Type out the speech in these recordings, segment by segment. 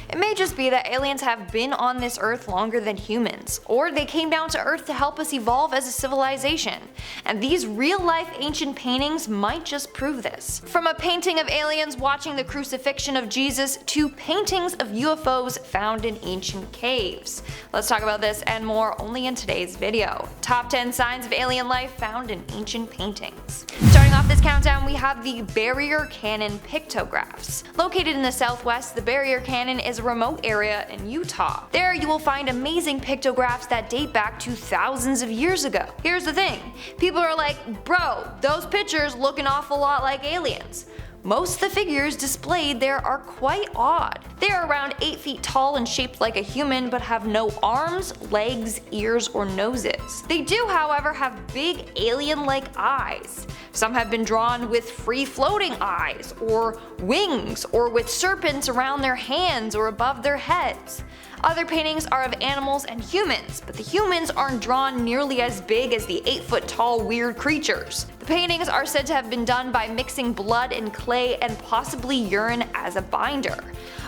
It may just be that aliens have been on this earth longer than humans, or they came down to earth to help us evolve as a civilization, and these real-life ancient paintings might just prove this. From a painting of aliens watching the crucifixion of Jesus to paintings of UFOs found in ancient caves. Let's talk about this and more only in today's video. Top 10 signs of alien life found in ancient paintings. Starting off this countdown, we have the Barrier Canyon pictographs. Located in the southwest, the Barrier Canyon is a remote area in Utah. There you will find amazing pictographs that date back to thousands of years ago. Here's the thing, people are like, bro, those pictures look an awful lot like aliens. Most of the figures displayed there are quite odd. They are around 8 feet tall and shaped like a human, but have no arms, legs, ears, or noses. They do, however, have big alien-like eyes. Some have been drawn with free-floating eyes, or wings, or with serpents around their hands or above their heads. Other paintings are of animals and humans, but the humans aren't drawn nearly as big as the 8-foot tall weird creatures. The paintings are said to have been done by mixing blood and clay and possibly urine as a binder.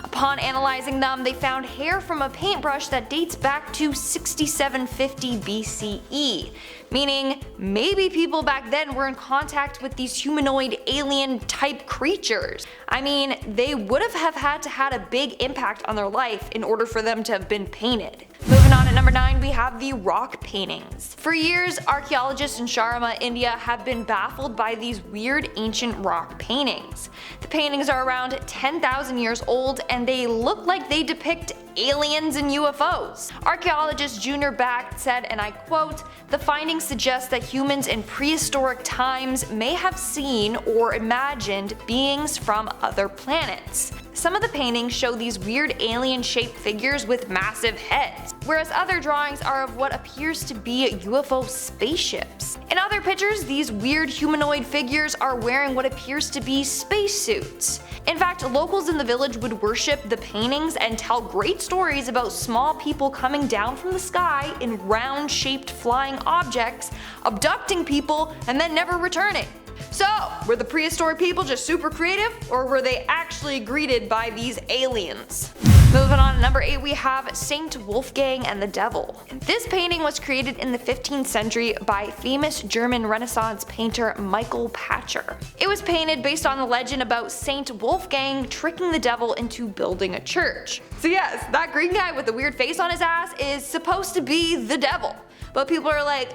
Upon analyzing them, they found hair from a paintbrush that dates back to 6750 BCE, meaning maybe people back then were in contact with these humanoid alien type creatures. I mean, they would have had to had a big impact on their life in order for them to have been painted. Moving on at number 9, we have the rock paintings. For years, archaeologists in Sharma, India have been baffled by these weird ancient rock paintings. The paintings are around 10,000 years old and they look like they depict aliens and UFOs. Archaeologist Junior Back said, and I quote, "The findings suggest that humans in prehistoric times may have seen or imagined beings from other planets." Some of the paintings show these weird alien-shaped figures with massive heads, whereas other drawings are of what appears to be UFO spaceships. In other pictures, these weird humanoid figures are wearing what appears to be spacesuits. In fact, locals in the village would worship the paintings and tell great stories about small people coming down from the sky in round-shaped flying objects, abducting people, and then never returning. So, were the prehistoric people just super creative, or were they actually greeted by these aliens? Moving on to number 8, we have Saint Wolfgang and the Devil. This painting was created in the 15th century by famous German Renaissance painter Michael Pacher. It was painted based on the legend about Saint Wolfgang tricking the devil into building a church. So yes, that green guy with the weird face on his ass is supposed to be the devil. But people are like,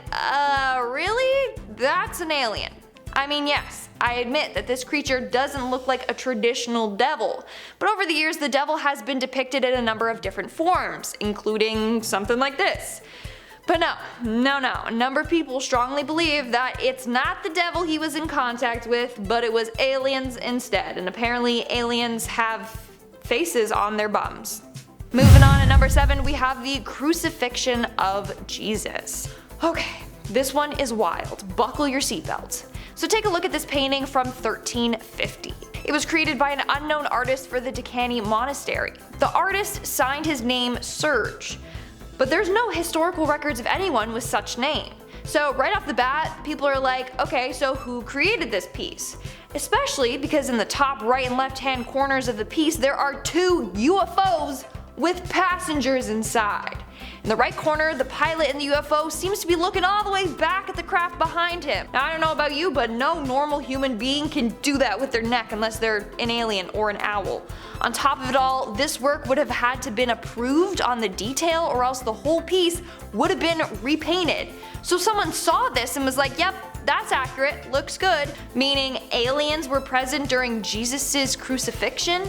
really? That's an alien. I mean, yes, I admit that this creature doesn't look like a traditional devil, but over the years the devil has been depicted in a number of different forms, including something like this. But no, a number of people strongly believe that it's not the devil he was in contact with, but it was aliens instead, and apparently aliens have faces on their bums. Moving on at number 7, we have the crucifixion of Jesus. Okay, this one is wild, buckle your seatbelts. So take a look at this painting from 1350. It was created by an unknown artist for the Decani Monastery. The artist signed his name Serge, but there's no historical records of anyone with such name. So right off the bat, people are like, okay, so who created this piece? Especially because in the top right and left hand corners of the piece there are 2 UFOs with passengers inside. In the right corner, the pilot in the UFO seems to be looking all the way back at the craft behind him. Now I don't know about you, but no normal human being can do that with their neck unless they're an alien or an owl. On top of it all, this work would have had to been approved on the detail or else the whole piece would have been repainted. So someone saw this and was like, yep, that's accurate, looks good, meaning aliens were present during Jesus' crucifixion.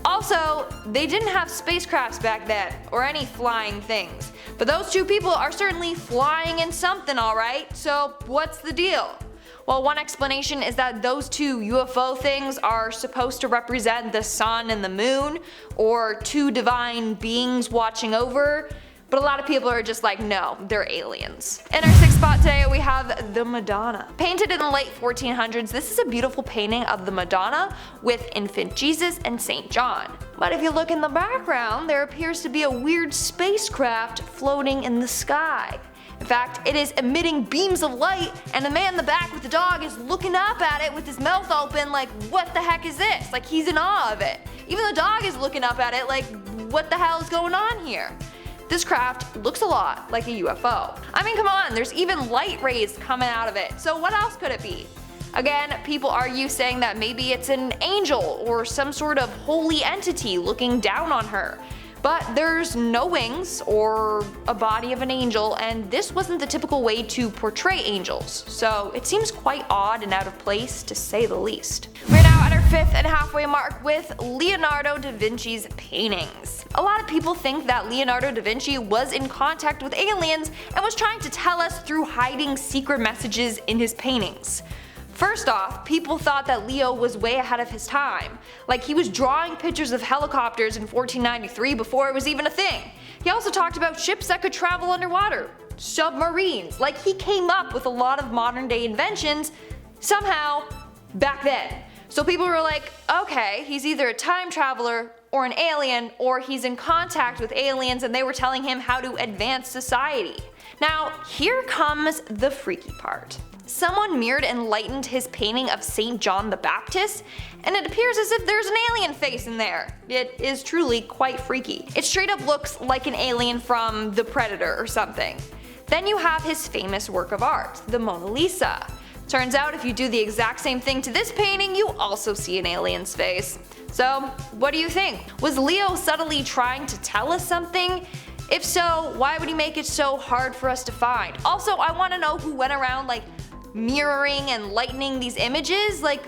Also, they didn't have spacecrafts back then, or any flying things, but those 2 people are certainly flying in something, alright, so what's the deal? Well, one explanation is that those 2 UFO things are supposed to represent the sun and the moon, or 2 divine beings watching over, but a lot of people are just like, no, they're aliens. In our 6th spot today we have the Madonna. Painted in the late 1400s, this is a beautiful painting of the Madonna with infant Jesus and St. John. But if you look in the background, there appears to be a weird spacecraft floating in the sky. In fact, it is emitting beams of light, and the man in the back with the dog is looking up at it with his mouth open like, what the heck is this? Like, he's in awe of it. Even the dog is looking up at it like, what the hell is going on here? This craft looks a lot like a UFO. I mean, come on, there's even light rays coming out of it, so what else could it be? Again, people argue saying that maybe it's an angel or some sort of holy entity looking down on her. But there's no wings or a body of an angel, and this wasn't the typical way to portray angels, so it seems quite odd and out of place to say the least. We're now at our 5th and halfway mark with Leonardo da Vinci's paintings. A lot of people think that Leonardo da Vinci was in contact with aliens and was trying to tell us through hiding secret messages in his paintings. First off, people thought that Leo was way ahead of his time. Like, he was drawing pictures of helicopters in 1493 before it was even a thing. He also talked about ships that could travel underwater, submarines. Like, he came up with a lot of modern day inventions somehow back then. So people were like, okay, he's either a time traveler or an alien, or he's in contact with aliens and they were telling him how to advance society. Now, here comes the freaky part. Someone mirrored and lightened his painting of St. John the Baptist, and it appears as if there's an alien face in there. It is truly quite freaky. It straight up looks like an alien from The Predator or something. Then you have his famous work of art, the Mona Lisa. Turns out if you do the exact same thing to this painting, you also see an alien's face. So, what do you think? Was Leo subtly trying to tell us something? If so, why would he make it so hard for us to find? Also, I want to know who went around like mirroring and lightening these images. Like,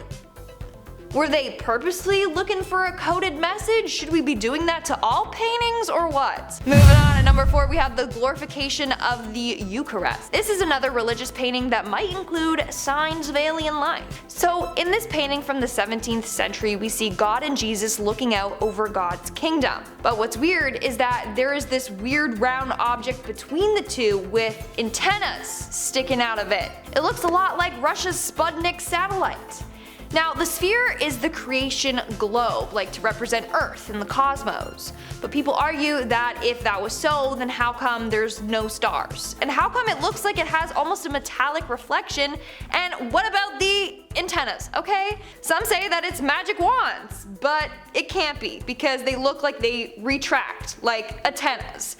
were they purposely looking for a coded message? Should we be doing that to all paintings or what? Moving on, at number 4 we have the glorification of the Eucharist. This is another religious painting that might include signs of alien life. So in this painting from the 17th century we see God and Jesus looking out over God's kingdom. But what's weird is that there is this weird round object between the two with antennas sticking out of it. It looks a lot like Russia's Sputnik satellite. Now, the sphere is the creation globe, like to represent Earth and the cosmos. But people argue that if that was so, then how come there's no stars? And how come it looks like it has almost a metallic reflection? And what about the antennas, okay? Some say that it's magic wands, but it can't be because they look like they retract, like antennas.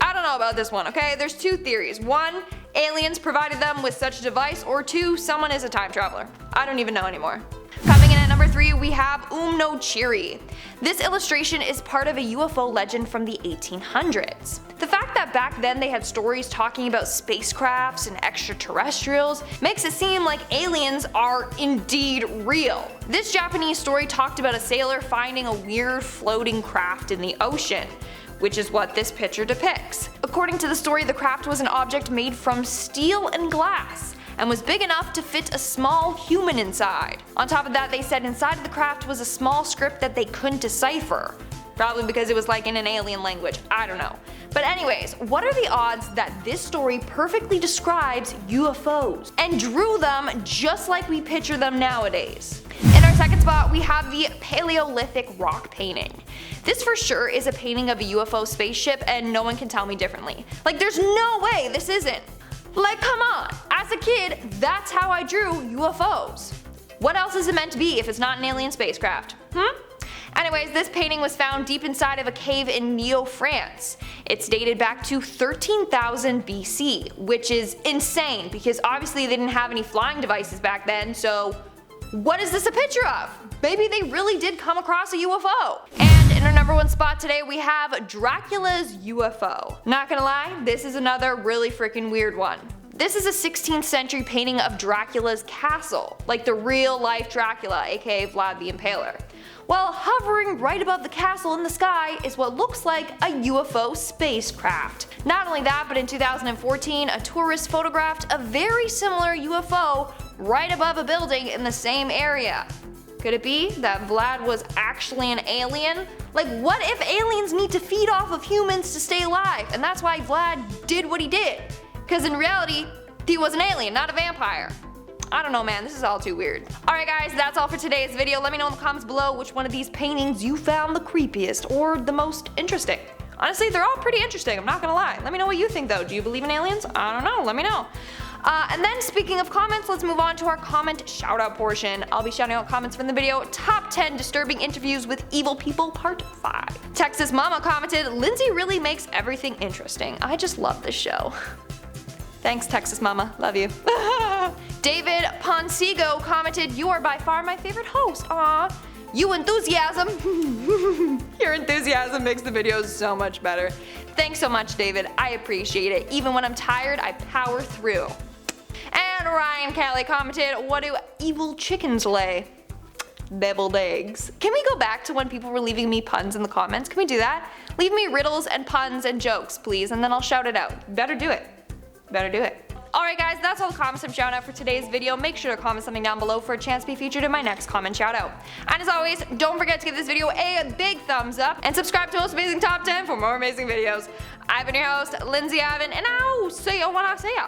I don't know about this one, okay? There's two theories. One, aliens provided them with such a device, or two, someone is a time traveler. I don't even know anymore. Coming in at number 3 we have no chiri. This illustration is part of a UFO legend from the 1800s. The fact that back then they had stories talking about spacecrafts and extraterrestrials makes it seem like aliens are indeed real. This Japanese story talked about a sailor finding a weird floating craft in the ocean, which is what this picture depicts. According to the story, the craft was an object made from steel and glass, and was big enough to fit a small human inside. On top of that, they said inside of the craft was a small script that they couldn't decipher. Probably because it was like in an alien language, I don't know. But anyways, what are the odds that this story perfectly describes UFOs and drew them just like we picture them nowadays? In our second spot, we have the Paleolithic rock painting. This for sure is a painting of a UFO spaceship, and no one can tell me differently. Like, there's no way this isn't. Like, come on, as a kid, that's how I drew UFOs. What else is it meant to be if it's not an alien spacecraft? Anyways, this painting was found deep inside of a cave in Neo, France. It's dated back to 13,000 BC, which is insane because obviously they didn't have any flying devices back then, so what is this a picture of? Maybe they really did come across a UFO. And in our number 1 spot today we have Dracula's UFO. Not gonna lie, this is another really freaking weird one. This is a 16th century painting of Dracula's castle, like the real life Dracula, aka Vlad the Impaler. Well, hovering right above the castle in the sky is what looks like a UFO spacecraft. Not only that, but in 2014 a tourist photographed a very similar UFO right above a building in the same area. Could it be that Vlad was actually an alien? Like, what if aliens need to feed off of humans to stay alive, and that's why Vlad did what he did? Because in reality, he was an alien, not a vampire. I don't know, man, this is all too weird. Alright guys, that's all for today's video. Let me know in the comments below which one of these paintings you found the creepiest or the most interesting. Honestly, they're all pretty interesting, I'm not gonna lie. Let me know what you think though. Do you believe in aliens? I don't know, let me know. And then speaking of comments, let's move on to our comment shout out portion. I'll be shouting out comments from the video Top 10 Disturbing Interviews with Evil People Part 5. Texas Mama commented, Lindsay really makes everything interesting. I just love this show. Thanks Texas Mama, love you. David Ponsigo commented, you are by far my favorite host. Aww. You enthusiasm. Your enthusiasm makes the videos so much better. Thanks so much David, I appreciate it. Even when I'm tired, I power through. And Ryan Kelly commented, what do evil chickens lay? Deviled eggs. Can we go back to when people were leaving me puns in the comments? Can we do that? Leave me riddles and puns and jokes please, and then I'll shout it out. Better do it. Better do it. Alright guys, that's all the comments I'm shouting out for today's video. Make sure to comment something down below for a chance to be featured in my next comment shout out. And as always, don't forget to give this video a big thumbs up and subscribe to Most Amazing Top 10 for more amazing videos. I've been your host, Lindsay Avon, and I'll see you when I see ya.